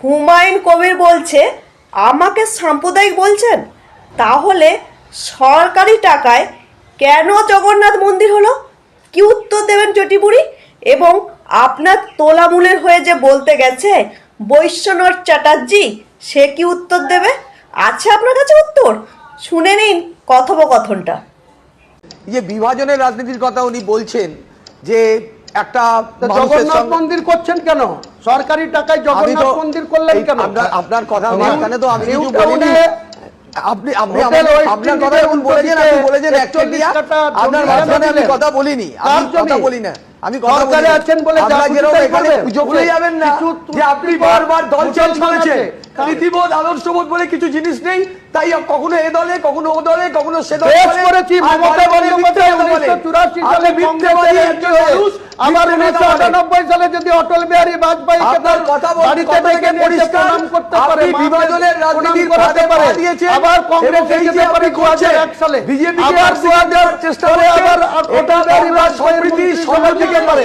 হুমায়ুন কবির বলছে আমাকে সাম্প্রদায়িক বলছেন, তাহলে সরকারি টাকায় কেন জগন্নাথ মন্দির হলো? কি উত্তর দেবেন চটিপুরি? এবং আপনার তোলামূলের হয়ে যে বলতে গেছে বৈশ্বনাথ চ্যাটার্জি, সে কি উত্তর দেবে? আছে আপনার কাছে উত্তর? শুনে নিন কথোপকথনটা। যে বিভাজনের রাজনীতির কথা উনি বলছেন, যে একটা জগন্নাথ মন্দির করছেন কেন? সরকারি টাকায় জগন্নাথ মন্দির করলেন কেন? আপনার কথা মাঝখানে তো আমি কিছু বলিনি। আপনি আপনার কথা যখন বলেছেন, আপনি বলেছেন একচেটিয়া, আপনার মাঝখানে আমি কথা বলিনি, আমি কথা বলি না, আমি কথা বলি আছেন বলে আপনারা যেরকম এখানে পুজো করে যাবেন না যে আপনি বারবার দল চেঞ্জ করেছে, নীতিবোধ আদর্শবোধ বলে কিছু জিনিস নেই, তাই কখনো এ দলে কখনো ও দলে কখনো সে দলে করেছি। মমতা বন্দ্যোপাধ্যায় 1984 সালে মিথ্যাবাদী একজন মানুষ, আবার 1998 সালে যদি অটল বিহারী বাজপেয়ীকে তার বাড়িতে ডেকে নিয়ে প্রণাম করতে পারে, বিভাজনের রাজনীতির করাতে পারে, আবার কংগ্রেসে যেতে পারে 2001 সালে, বিজেপি আবার 2000 চেষ্টা করে, আবার অটল বিহারী বাজপেয়ীর সম্পর্কে পারে।